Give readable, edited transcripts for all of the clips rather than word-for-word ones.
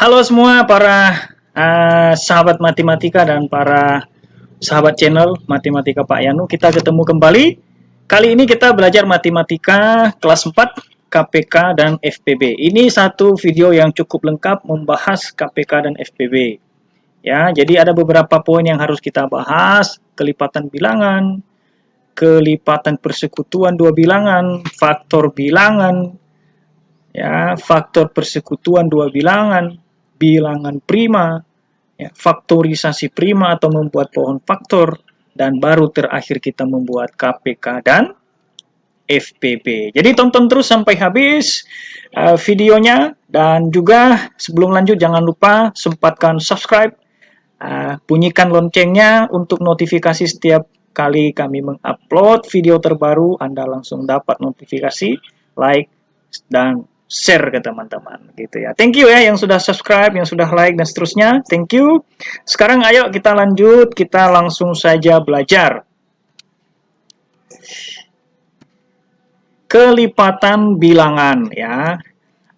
Halo semua para sahabat matematika dan para sahabat channel Matematika Pak Yanu. Kita ketemu kembali. Kali ini kita belajar matematika kelas 4 KPK dan FPB. Ini satu video yang cukup lengkap membahas KPK dan FPB. Ya, jadi ada beberapa poin yang harus kita bahas: kelipatan bilangan, kelipatan persekutuan dua bilangan, faktor bilangan, ya, faktor persekutuan dua bilangan, bilangan prima, ya, faktorisasi prima atau membuat pohon faktor, dan baru terakhir kita membuat KPK dan FPB. Jadi tonton terus sampai habis videonya, dan juga sebelum lanjut jangan lupa sempatkan subscribe, bunyikan loncengnya untuk notifikasi setiap kali kami mengupload video terbaru. Anda langsung dapat notifikasi, like, dan share ke teman-teman gitu ya. Thank you ya yang sudah subscribe, yang sudah like dan seterusnya. Thank you. Sekarang ayo kita lanjut, kita langsung saja belajar. Kelipatan bilangan ya.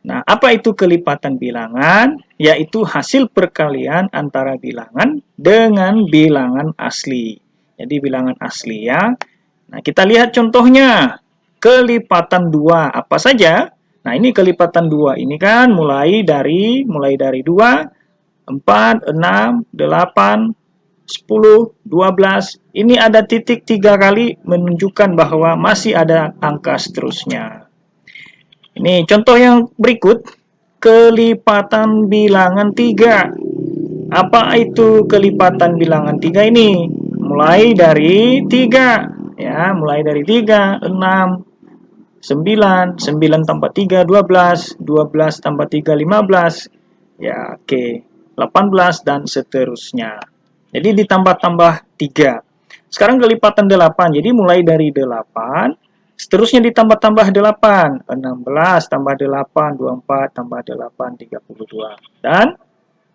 Nah, apa itu kelipatan bilangan? Yaitu hasil perkalian antara bilangan dengan bilangan asli. Jadi bilangan asli ya. Nah, kita lihat contohnya. Kelipatan 2 apa saja? Nah, ini kelipatan 2 ini kan mulai dari 2, 4, 6, 8, 10, 12. Ini ada titik 3 kali menunjukkan bahwa masih ada angka seterusnya. Ini contoh yang berikut, kelipatan bilangan 3. Apa itu kelipatan bilangan 3 ini? Mulai dari 3, ya, mulai dari 3, 6, 9, 9 tambah 3, 12, 12 tambah 3, 15, ya oke, 18, dan seterusnya. Jadi ditambah-tambah 3. Sekarang kelipatan 8, jadi mulai dari 8, seterusnya ditambah-tambah 8, 16 tambah 8, 24 tambah 8, 32, dan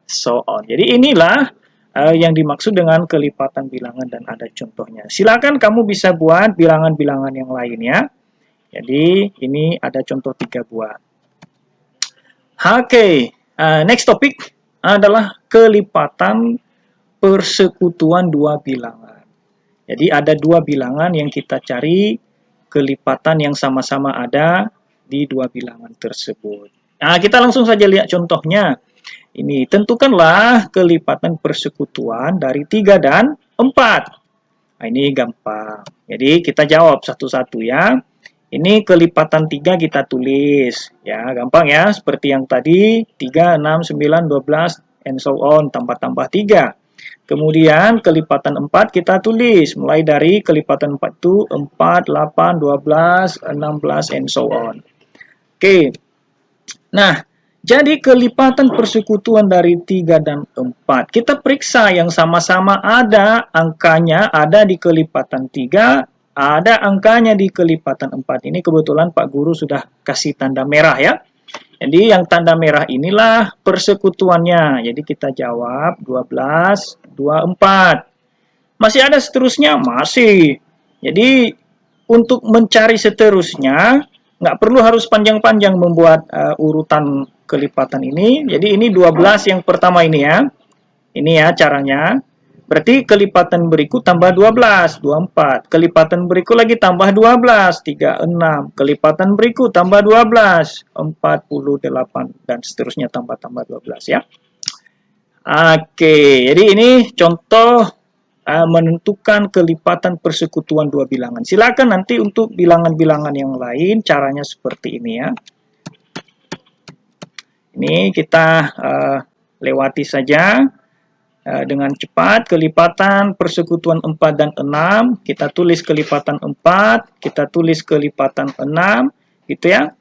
so on. Jadi inilah yang dimaksud dengan kelipatan bilangan dan ada contohnya. Silakan kamu bisa buat bilangan-bilangan yang lain ya. Jadi ini ada contoh 3 buah. Oke, next topic adalah kelipatan persekutuan dua bilangan. Jadi ada dua bilangan yang kita cari kelipatan yang sama-sama ada di dua bilangan tersebut. Nah, kita langsung saja lihat contohnya. Ini, tentukanlah kelipatan persekutuan dari 3 dan 4. Nah, ini gampang. Jadi kita jawab satu-satu ya. Ini kelipatan 3 kita tulis. Ya, gampang ya. Seperti yang tadi, 3, 6, 9, 12, and so on. Tambah-tambah 3. Kemudian kelipatan 4 kita tulis. Mulai dari kelipatan 4 itu 4, 8, 12, 16, and so on. Oke. Nah, jadi kelipatan persekutuan dari 3 dan 4. Kita periksa yang sama-sama ada angkanya, ada di kelipatan 3, ada angkanya di kelipatan 4. Ini kebetulan Pak Guru sudah kasih tanda merah ya. Jadi yang tanda merah inilah persekutuannya. Jadi kita jawab 12, 24. Masih ada seterusnya? Masih. Jadi untuk mencari seterusnya, nggak perlu harus panjang-panjang membuat urutan kelipatan ini. Jadi ini 12 yang pertama ini ya. Ini ya caranya. Berarti kelipatan berikut tambah 12, 24. Kelipatan berikut lagi tambah 12, 36. Kelipatan berikut tambah 12, 48. Dan seterusnya tambah-tambah 12 ya. Oke, jadi ini contoh menentukan kelipatan persekutuan dua bilangan. Silakan nanti untuk bilangan-bilangan yang lain caranya seperti ini ya. Ini kita lewati saja dengan cepat. Kelipatan persekutuan 4 dan 6, kita tulis kelipatan 4, kita tulis kelipatan 6, gitu ya.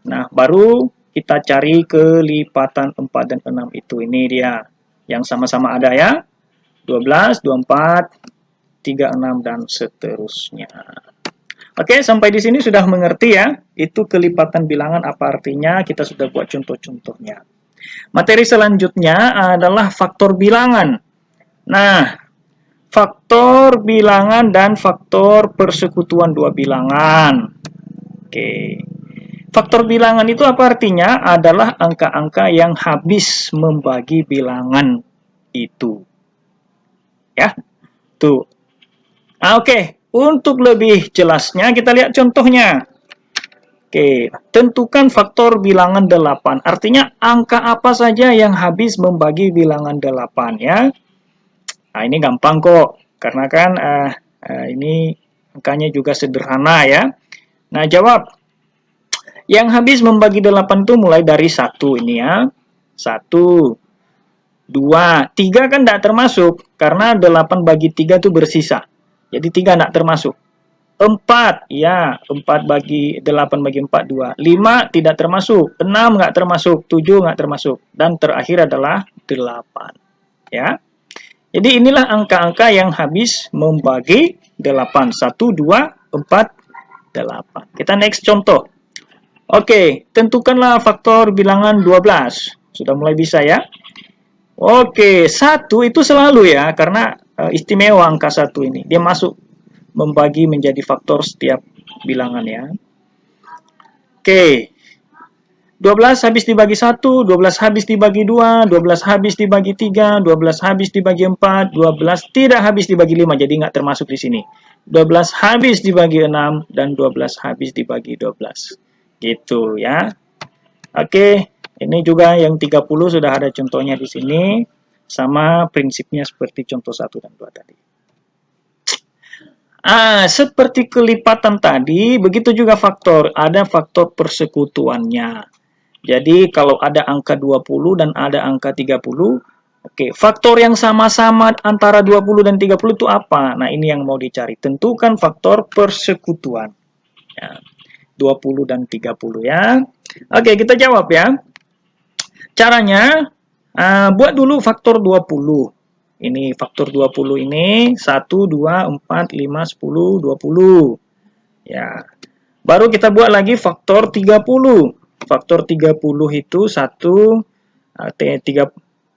Nah, baru kita cari kelipatan 4 dan 6 itu. Ini dia yang sama-sama ada ya. 12, 24, 36, dan seterusnya. Oke, sampai di sini sudah mengerti ya. Itu kelipatan bilangan apa artinya, kita sudah buat contoh-contohnya. Materi selanjutnya adalah faktor bilangan. Nah, faktor bilangan dan faktor persekutuan dua bilangan. Oke. faktor bilangan itu apa artinya? Adalah angka-angka yang habis membagi bilangan itu. Ya, tuh. Oke. Untuk lebih jelasnya kita lihat contohnya. Oke, tentukan faktor bilangan 8. Artinya angka apa saja yang habis membagi bilangan 8 ya. Nah, ini gampang kok. Karena kan ini angkanya juga sederhana ya. Nah, jawab. Yang habis membagi 8 itu mulai dari 1 ini ya. 1, 2, 3 kan tidak termasuk. Karena 8 bagi 3 itu bersisa. Jadi 3 tidak termasuk. 4, ya, 4 bagi 8 bagi 4, 2. 5 tidak termasuk, 6 nggak termasuk, 7 nggak termasuk. Dan terakhir adalah 8. Ya. Jadi inilah angka-angka yang habis membagi 8. 1, 2, 4, 8. Kita next contoh. Oke, tentukanlah faktor bilangan 12. Sudah mulai bisa ya? Oke, 1 itu selalu ya, karena istimewa angka 1 ini. Dia masuk membagi menjadi faktor setiap bilangan ya. Oke. 12 habis dibagi 1, 12 habis dibagi 2, 12 habis dibagi 3, 12 habis dibagi 4, 12 tidak habis dibagi 5, jadi nggak termasuk di sini. 12 habis dibagi 6, dan 12 habis dibagi 12. Gitu ya. Oke, ini juga yang 30 sudah ada contohnya di sini. Sama prinsipnya seperti contoh 1 dan 2 tadi. Seperti kelipatan tadi, begitu juga faktor. Ada faktor persekutuannya. Jadi, kalau ada angka 20 dan ada angka 30, oke, faktor yang sama-sama antara 20 dan 30 itu apa? Nah, ini yang mau dicari. Tentukan faktor persekutuan. Ya, 20 dan 30 ya. Oke, kita jawab ya. Caranya, buat dulu faktor 20. Ini faktor 20 ini 1, 2, 4, 5, 10, 20. Ya. Baru kita buat lagi faktor 30. Faktor 30 itu 1, 3, 5,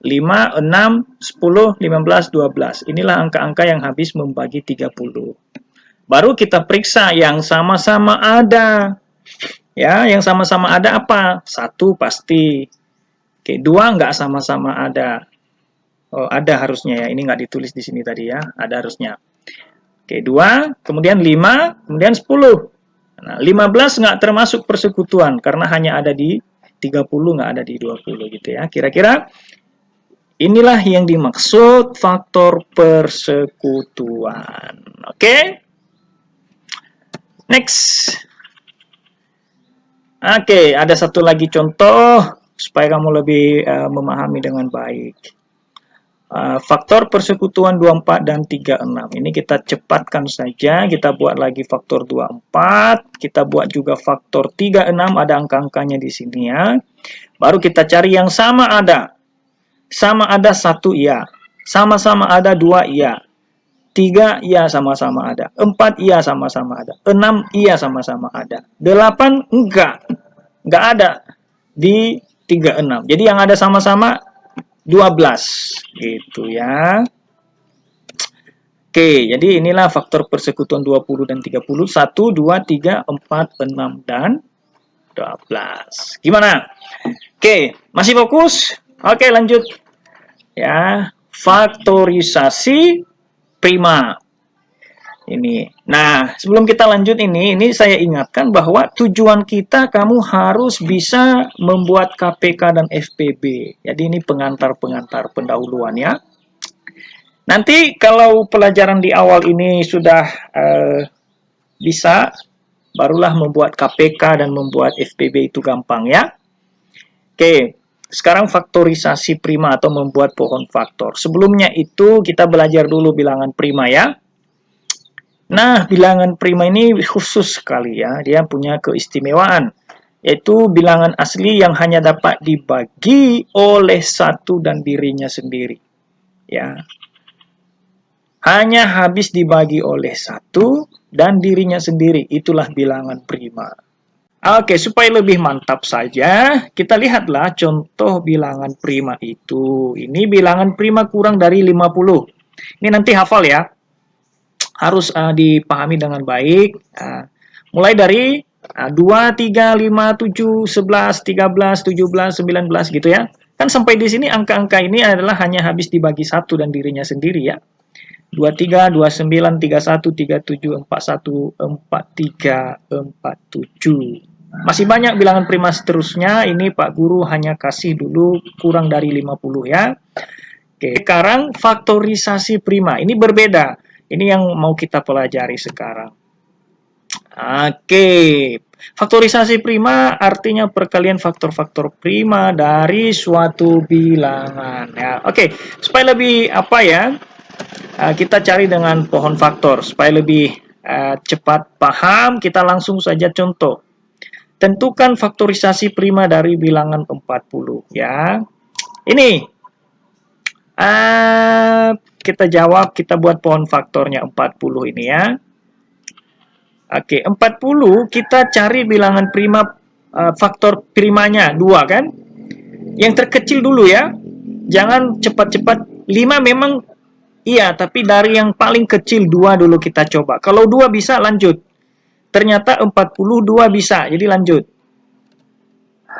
6, 10, 15, 12. Inilah angka-angka yang habis membagi 30. Baru kita periksa yang sama-sama ada. Ya, yang sama-sama ada apa? 1 pasti. Oke, 2 nggak sama-sama ada. Oh, ada harusnya ya. Ini nggak ditulis di sini tadi ya. Ada harusnya. Oke, 2, kemudian 5, kemudian 10. Nah, 15 nggak termasuk persekutuan karena hanya ada di 30, nggak ada di 20 gitu ya. Kira-kira inilah yang dimaksud faktor persekutuan. Oke? Next. Oke, ada satu lagi contoh supaya kamu lebih memahami dengan baik. Faktor persekutuan 24 dan 36. Ini kita cepatkan saja. Kita buat lagi faktor 24. Kita buat juga faktor 36. Ada angka-angkanya di sini ya. Baru kita cari yang sama ada. Sama ada 1 iya. Sama-sama ada 2 iya. 3 iya sama-sama ada. 4 iya sama-sama ada. 6 iya sama-sama ada. 8 enggak. Enggak ada di 36. Jadi yang ada sama-sama 12 gitu ya. Oke, jadi inilah faktor persekutuan 20 dan 30. 1, 2, 3, 4, 6, dan 12. Gimana? Oke, masih fokus? Oke, lanjut. Ya, faktorisasi prima. Ini. Nah, sebelum kita lanjut ini saya ingatkan bahwa tujuan kita kamu harus bisa membuat KPK dan FPB. Jadi ini pengantar-pengantar pendahuluan ya. Nanti kalau pelajaran di awal ini sudah bisa, barulah membuat KPK dan membuat FPB itu gampang ya. Oke, sekarang faktorisasi prima atau membuat pohon faktor. Sebelumnya itu kita belajar dulu bilangan prima ya. Nah, bilangan prima ini khusus sekali ya, dia punya keistimewaan, yaitu bilangan asli yang hanya dapat dibagi oleh satu dan dirinya sendiri. Ya, hanya habis dibagi oleh satu dan dirinya sendiri, itulah bilangan prima. Oke, supaya lebih mantap saja, kita lihatlah contoh bilangan prima itu. Ini bilangan prima kurang dari 50. Ini nanti hafal ya. Harus dipahami dengan baik. Mulai dari 2, 3, 5, 7, 11, 13, 17, 19 gitu ya. Kan sampai di sini angka-angka ini adalah hanya habis dibagi satu dan dirinya sendiri ya. 23, 29, 31, 37, 41, 43, 47. Masih banyak bilangan prima seterusnya. Ini Pak Guru hanya kasih dulu kurang dari 50 ya. Oke, sekarang faktorisasi prima. Ini berbeda. Ini yang mau kita pelajari sekarang. Oke, faktorisasi prima artinya perkalian faktor-faktor prima dari suatu bilangan ya. Oke, supaya lebih apa ya? Kita cari dengan pohon faktor supaya lebih cepat paham, kita langsung saja contoh. Tentukan faktorisasi prima dari bilangan 40 ya. Ini kita jawab, kita buat pohon faktornya 40 ini ya. Oke, 40 kita cari bilangan prima faktor primanya 2 kan? Yang terkecil dulu ya. Jangan cepat-cepat. 5 memang iya, tapi dari yang paling kecil 2 dulu kita coba. Kalau 2 bisa lanjut. Ternyata 42 bisa, jadi lanjut.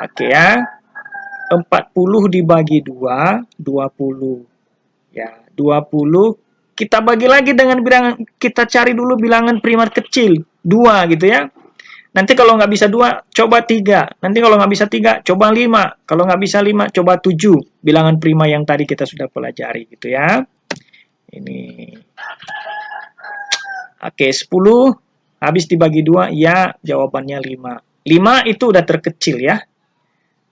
Oke ya. 40 dibagi 2, 20. Ya, 20 kita bagi lagi dengan bilangan, kita cari dulu bilangan prima kecil, 2 gitu ya. Nanti kalau nggak bisa 2, coba 3. Nanti kalau nggak bisa 3, coba 5. Kalau nggak bisa 5, coba 7. Bilangan prima yang tadi kita sudah pelajari gitu ya. Ini. Oke, 10 habis dibagi 2, ya jawabannya 5. 5 itu udah terkecil ya.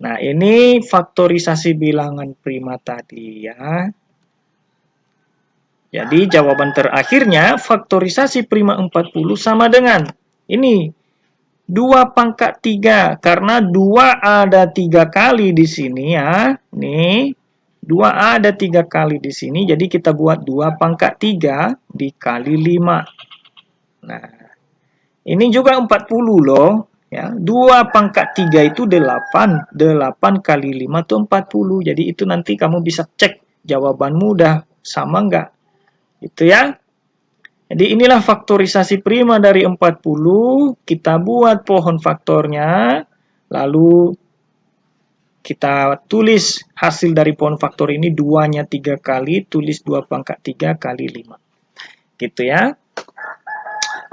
Nah, ini faktorisasi bilangan prima tadi ya. Jadi jawaban terakhirnya faktorisasi prima 40 sama dengan ini 2 pangkat 3 karena 2 ada 3 kali di sini ya. Nih, 2 ada 3 kali di sini jadi kita buat 2 pangkat 3 dikali 5. Nah, ini juga 40 loh ya. 2 pangkat 3 itu 8. 8 kali 5 itu 40. Jadi itu nanti kamu bisa cek jawabanmu udah sama enggak. Gitu ya. Jadi inilah faktorisasi prima dari 40. Kita buat pohon faktornya. Lalu kita tulis hasil dari pohon faktor ini 2-nya 3 kali. Tulis 2 pangkat 3 kali 5. Gitu ya.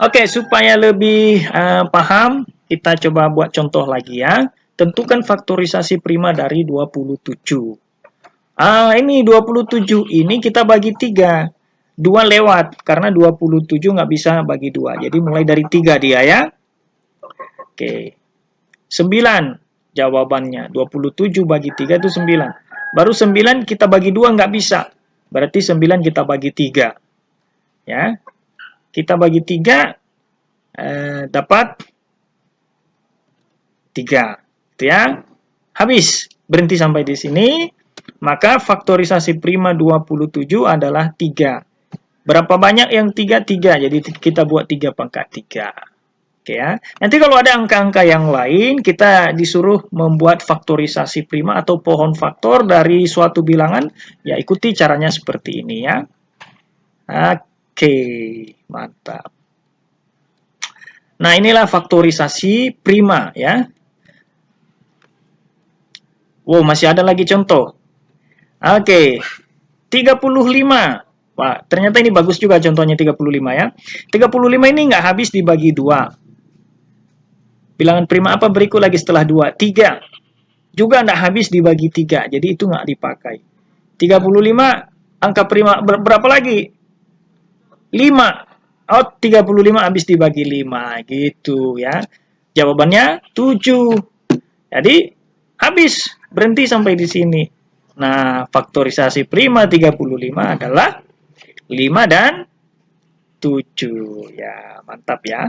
Oke, supaya lebih paham, kita coba buat contoh lagi ya. Tentukan faktorisasi prima dari 27. Ini 27 ini kita bagi 3. 2 lewat, karena 27 nggak bisa bagi 2. Jadi mulai dari 3 dia ya. Oke. 9 jawabannya. 27 bagi 3 itu 9. Baru 9 kita bagi 2 nggak bisa. Berarti 9 kita bagi 3. Ya. Kita bagi 3, dapat 3. Gitu ya. Habis. Berhenti sampai di sini. Maka faktorisasi prima 27 adalah 3. Berapa banyak yang 3? 3. Jadi kita buat 3 pangkat 3. Oke ya. Nanti kalau ada angka-angka yang lain, kita disuruh membuat faktorisasi prima atau pohon faktor dari suatu bilangan. Ya ikuti caranya seperti ini ya. Oke, mantap. Nah inilah faktorisasi prima ya. Wow, masih ada lagi contoh. Oke, 35. Wah, ternyata ini bagus juga contohnya 35 ya. 35 ini nggak habis dibagi 2. Bilangan prima apa berikut lagi setelah 2? 3. Juga nggak habis dibagi 3. Jadi itu nggak dipakai. 35, angka prima berapa lagi? 5. Oh, 35 habis dibagi 5. Gitu ya. Jawabannya 7. Jadi habis. Berhenti sampai di sini. Nah, faktorisasi prima 35 adalah 5 dan 7. Ya, mantap ya.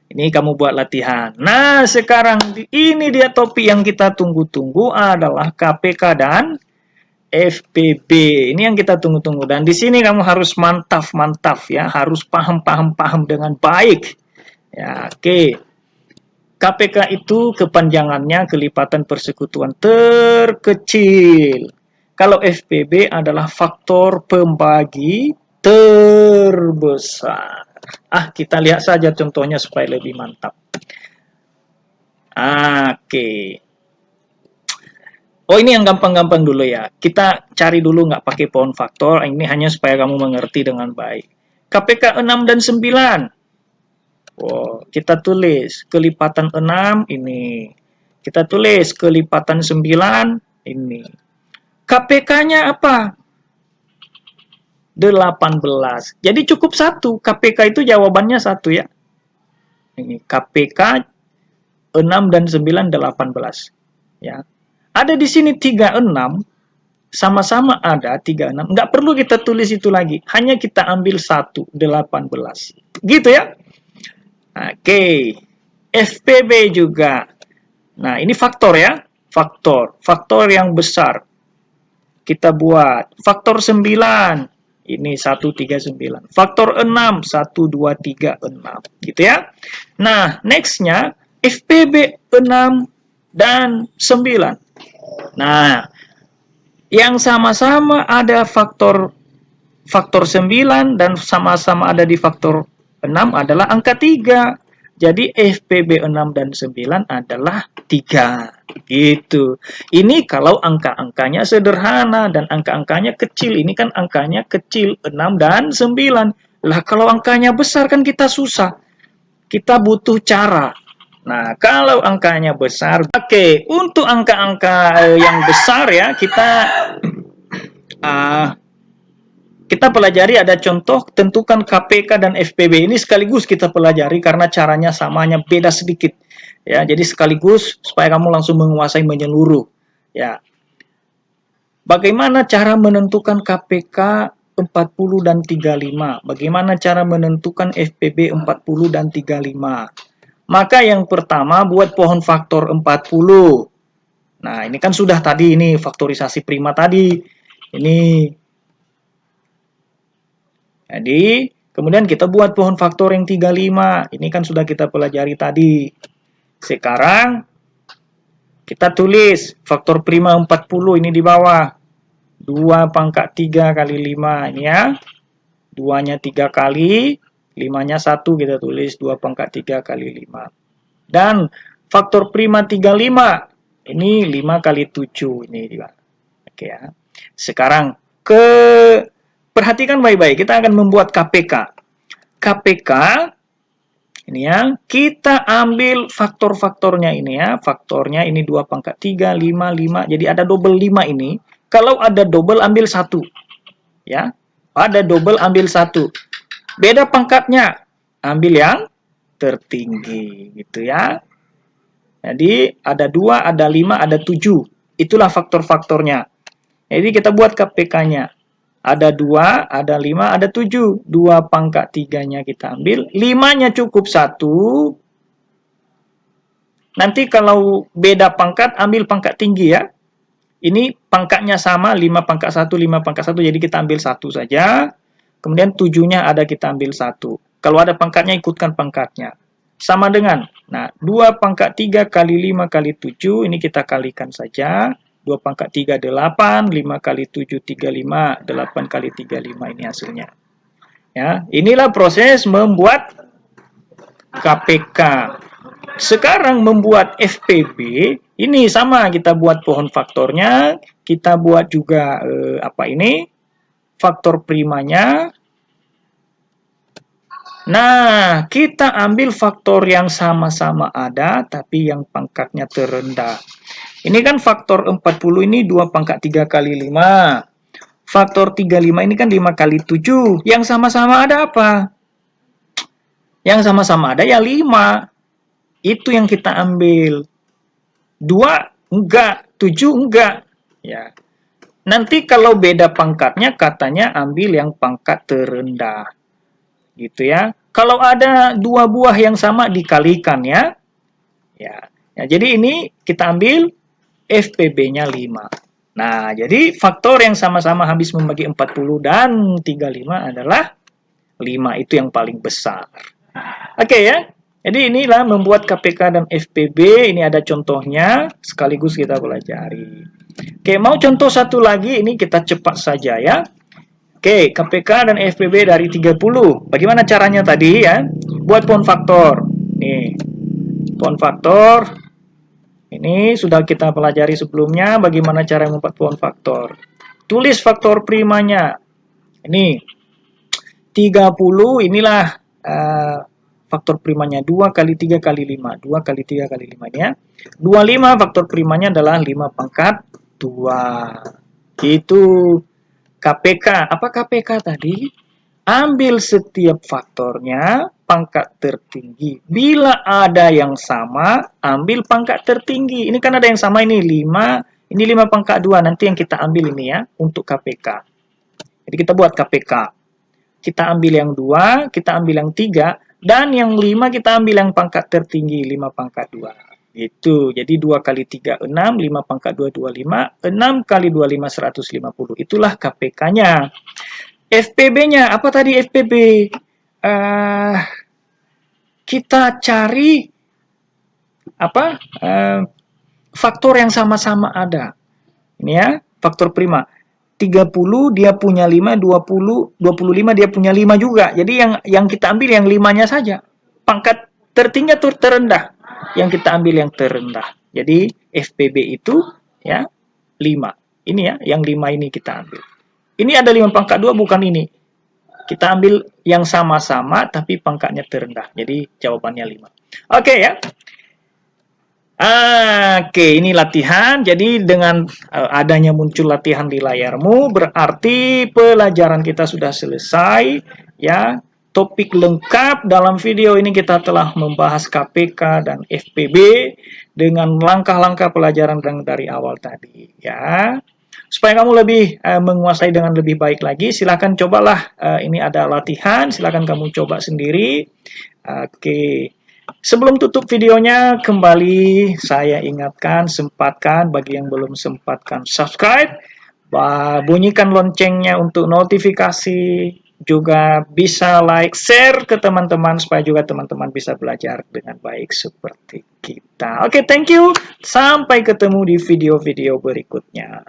Ini kamu buat latihan. Nah, sekarang ini dia topik yang kita tunggu-tunggu adalah KPK dan FPB. Ini yang kita tunggu-tunggu. Dan di sini kamu harus mantap-mantap ya. Harus paham dengan baik. Ya, oke. KPK itu kepanjangannya kelipatan persekutuan terkecil. Kalau FPB adalah faktor pembagi terbesar. Kita lihat saja contohnya supaya lebih mantap. Oke. Oh, ini yang gampang-gampang dulu ya. Kita cari dulu nggak pakai pohon faktor. Ini hanya supaya kamu mengerti dengan baik. KPK 6 dan 9. Oh, kita tulis kelipatan 6 ini. Kita tulis kelipatan 9 ini. KPK-nya apa? 18. Jadi cukup satu. KPK itu jawabannya satu ya. Ini KPK 6 dan 9 18. Ya. Ada di sini 36, sama-sama ada 36. Nggak perlu kita tulis itu lagi. Hanya kita ambil 1, 18. Gitu ya. Oke. FPB juga. Nah, ini faktor ya. Faktor. Faktor yang besar. Kita buat. Faktor 9. Ini 139. Faktor 6. 1, 2, 3, 6. Gitu ya. Nah, next-nya FPB 6 dan 9. Nah, yang sama-sama ada faktor 9 dan sama-sama ada di faktor 6 adalah angka 3. Jadi FPB 6 dan 9 adalah 3. Gitu. Ini kalau angka-angkanya sederhana dan angka-angkanya kecil. Ini kan angkanya kecil 6 dan 9. Lah kalau angkanya besar kan kita susah. Kita butuh cara. Nah, kalau angkanya besar, oke, untuk angka-angka yang besar ya, kita pelajari ada contoh, tentukan KPK dan FPB ini sekaligus kita pelajari karena caranya samanya beda sedikit. Ya, jadi sekaligus supaya kamu langsung menguasai menyeluruh. Ya. Bagaimana cara menentukan KPK 40 dan 35? Bagaimana cara menentukan FPB 40 dan 35? Maka yang pertama buat pohon faktor 40. Nah, ini kan sudah tadi ini faktorisasi prima tadi. Ini. Jadi, kemudian kita buat pohon faktor yang 35. Ini kan sudah kita pelajari tadi. Sekarang kita tulis faktor prima 40 ini di bawah. 2 pangkat 3 kali 5 ini ya. 2-nya 3 kali, 5-nya 1 kita tulis 2 pangkat 3 kali 5. Dan faktor prima 35 ini 5 kali 7 ini juga. Oke ya. Sekarang perhatikan baik-baik, kita akan membuat KPK. KPK ini ya, kita ambil faktor-faktornya ini ya. Faktornya ini 2 pangkat 3, 5, 5. Jadi ada double 5 ini. Kalau ada double ambil 1. Ya. Ada double ambil 1. Beda pangkatnya. Ambil yang tertinggi gitu ya. Jadi ada 2, ada 5, ada 7. Itulah faktor-faktornya. Jadi kita buat KPK-nya. Ada 2, ada 5, ada 7. 2 pangkat 3-nya kita ambil. 5-nya cukup 1. Nanti kalau beda pangkat, ambil pangkat tinggi ya. Ini pangkatnya sama, 5 pangkat 1, 5 pangkat 1, jadi kita ambil 1 saja. Kemudian 7-nya ada kita ambil 1. Kalau ada pangkatnya, ikutkan pangkatnya. Sama dengan, nah 2 pangkat 3 kali 5 kali 7, ini kita kalikan saja. 2 pangkat 3, 8, 5 kali 7, 35, 8 kali 3, 5, ini hasilnya. Ya, inilah proses membuat KPK. Sekarang membuat FPB, ini sama kita buat pohon faktornya, kita buat juga faktor primanya. Nah, kita ambil faktor yang sama-sama ada, tapi yang pangkatnya terendah. Ini kan faktor 40 ini 2 pangkat 3 kali 5. Faktor 35 ini kan 5 kali 7. Yang sama-sama ada apa? Yang sama-sama ada ya 5. Itu yang kita ambil. 2 enggak, 7 enggak. Ya. Nanti kalau beda pangkatnya katanya ambil yang pangkat terendah. Gitu ya. Kalau ada 2 buah yang sama dikalikan ya. Ya, jadi ini kita ambil FPB-nya 5. Nah, jadi faktor yang sama-sama habis membagi 40 dan 35 adalah 5. Itu yang paling besar. Oke ya. Jadi inilah membuat KPK dan FPB, ini ada contohnya, sekaligus kita pelajari. Oke, mau contoh satu lagi, ini kita cepat saja ya. Oke, KPK dan FPB dari 30. Bagaimana caranya tadi ya? Buat pound faktor. Nih, pound faktor. Ini sudah kita pelajari sebelumnya bagaimana cara membuat pound faktor. Tulis faktor primanya. Ini 30, inilah faktor primanya 2 kali 3 kali 5. 2 kali 3 kali 5 ini ya. 25 faktor primanya adalah 5 pangkat 2. Itu KPK. Apa KPK tadi? Ambil setiap faktornya pangkat tertinggi. Bila ada yang sama, ambil pangkat tertinggi. Ini kan ada yang sama, ini 5, ini 5 pangkat 2. Nanti yang kita ambil ini ya, untuk KPK. Jadi kita buat KPK. Kita ambil yang 2, kita ambil yang 3, dan yang 5 kita ambil yang pangkat tertinggi, 5 pangkat 2. Itu. Jadi 2 kali 3, 6, 5 pangkat 2, 25, 6 kali 25, 150. Itulah KPK-nya. FPB-nya, apa tadi FPB? Kita cari apa? Faktor yang sama-sama ada. Ini ya, faktor prima. 30 dia punya 5, 20, 25 dia punya 5 juga. Jadi yang kita ambil yang 5-nya saja. Pangkat tertinggi atau terendah? Yang kita ambil yang terendah. Jadi FPB itu ya 5. Ini ya, yang 5 ini kita ambil. Ini ada 5 pangkat 2, bukan ini. Kita ambil yang sama-sama tapi pangkatnya terendah. Jadi jawabannya 5. Oke ya. Oke, ini latihan. Jadi dengan adanya muncul latihan di layarmu, berarti pelajaran kita sudah selesai. Ya, topik lengkap dalam video ini kita telah membahas KPK dan FPB dengan langkah-langkah pelajaran dari awal tadi. Ya, supaya kamu lebih menguasai dengan lebih baik lagi, silakan cobalah. Ini ada latihan, silakan kamu coba sendiri. Oke. Sebelum tutup videonya, kembali saya ingatkan, sempatkan bagi yang belum sempatkan subscribe, bunyikan loncengnya untuk notifikasi, juga bisa like, share ke teman-teman supaya juga teman-teman bisa belajar dengan baik seperti kita. Oke, thank you. Sampai ketemu di video-video berikutnya.